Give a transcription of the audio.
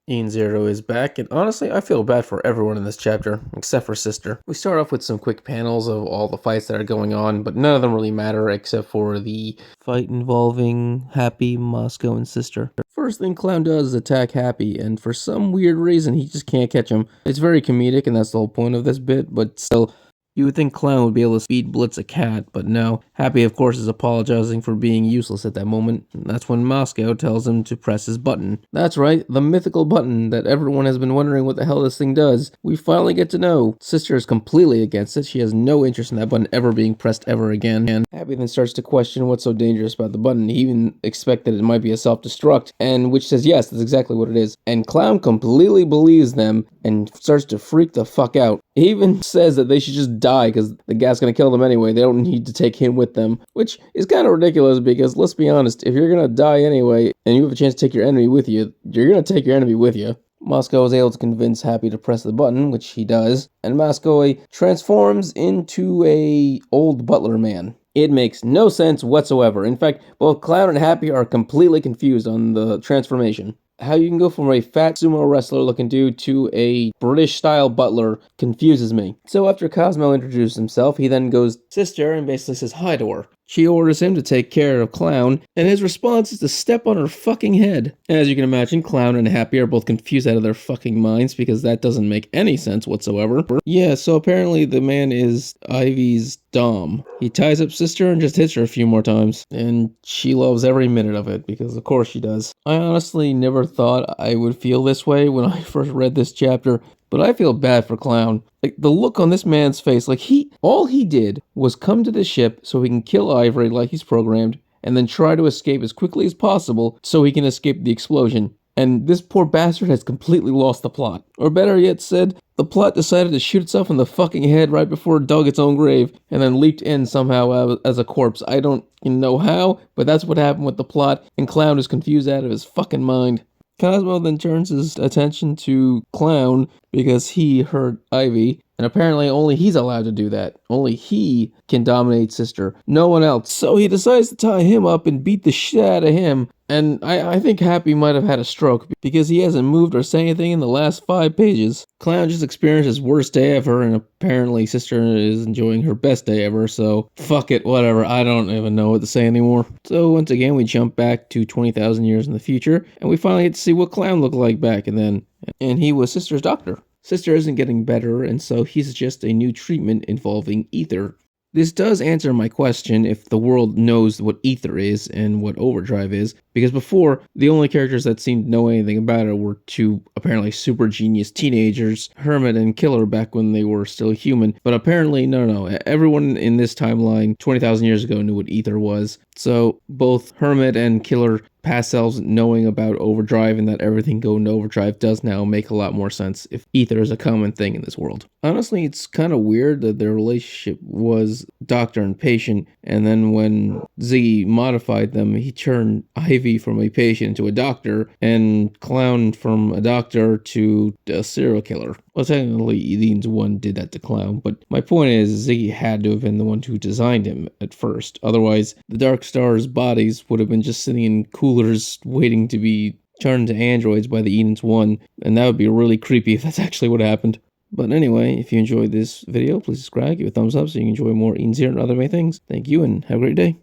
Eden Zero is back, and honestly, I feel bad for everyone in this chapter, except for Sister. We start off with some quick panels of all the fights that are going on, but none of them really matter except for the fight involving Happy, Moscow, and Sister. First thing Clown does is attack Happy, and for some weird reason, he just can't catch him. It's very comedic, and that's the whole point of this bit, but still, you would think Clown would be able to speed blitz a cat, but no. Happy, of course, is apologizing for being useless at that moment. And that's when Moscow tells him to press his button. That's right, the mythical button that everyone has been wondering what the hell this thing does. We finally get to know. Sister is completely against it. She has no interest in that button ever being pressed ever again. And Happy then starts to question what's so dangerous about the button. He even expected it might be a self-destruct, and which says yes, that's exactly what it is. And Clown completely believes them and starts to freak the fuck out. He even says that they should just die because the gas gonna kill them anyway. They don't need to take him with them, which is kind of ridiculous because let's be honest, if you're gonna die anyway and you have a chance to take your enemy with you, you're gonna take your enemy with you. Moscow is able to convince Happy to press the button, which he does, and Moscow transforms into a old butler man. It makes no sense whatsoever. In fact, both Clown and Happy are completely confused on the transformation. How you can go from a fat sumo wrestler looking dude to a British style butler confuses me. So after Cosmo introduces himself, he then goes Sister and basically says hi to her. She orders him to take care of Clown, and his response is to step on her fucking head. As you can imagine, Clown and Happy are both confused out of their fucking minds because that doesn't make any sense whatsoever. Yeah, so apparently the man is Ivy's dom. He ties up Sister and just hits her a few more times, and she loves every minute of it because of course she does. I honestly never thought I would feel this way when I first read this chapter, but I feel bad for Clown. Like, the look on this man's face, like all he did was come to the ship so he can kill Ivory like he's programmed, and then try to escape as quickly as possible so he can escape the explosion. And this poor bastard has completely lost the plot. Or better yet said, the plot decided to shoot itself in the fucking head right before it dug its own grave, and then leaped in somehow as a corpse. I don't know how, but that's what happened with the plot, and Clown is confused out of his fucking mind. Cosmo then turns his attention to Clown because he hurt Ivy, and apparently only he's allowed to do that. Only he can dominate Sister, no one else. So he decides to tie him up and beat the shit out of him, and I think Happy might have had a stroke because he hasn't moved or said anything in the last 5 pages. Clown just experienced his worst day ever, and apparently Sister is enjoying her best day ever, so fuck it, whatever, I don't even know what to say anymore. So once again, we jump back to 20,000 years in the future, and we finally get to see what Clown looked like back then, and he was Sister's doctor. Sister isn't getting better, and so he's just a new treatment involving ether. This does answer my question if the world knows what ether is and what overdrive is, because before, the only characters that seemed to know anything about it were 2 apparently super genius teenagers, Hermit and Killer, back when they were still human, but apparently, no, everyone in this timeline 20,000 years ago knew what ether was. So both Hermit and Killer past selves knowing about overdrive and that everything going to overdrive does now make a lot more sense if ether is a common thing in this world. Honestly, it's kind of weird that their relationship was doctor and patient, and then when Ziggy modified them, he turned Ivy from a patient to a doctor, and Clown from a doctor to a serial killer. Well, technically, Eden's one did that to Clown, but my point is, Ziggy had to have been the one who designed him at first. Otherwise, the Dark Star's bodies would have been just sitting in coolers waiting to be turned into androids by the Eden's one, and that would be really creepy if that's actually what happened. But anyway, if you enjoyed this video, please subscribe, give it a thumbs up so you can enjoy more Eden Zero and other amazing things. Thank you, and have a great day.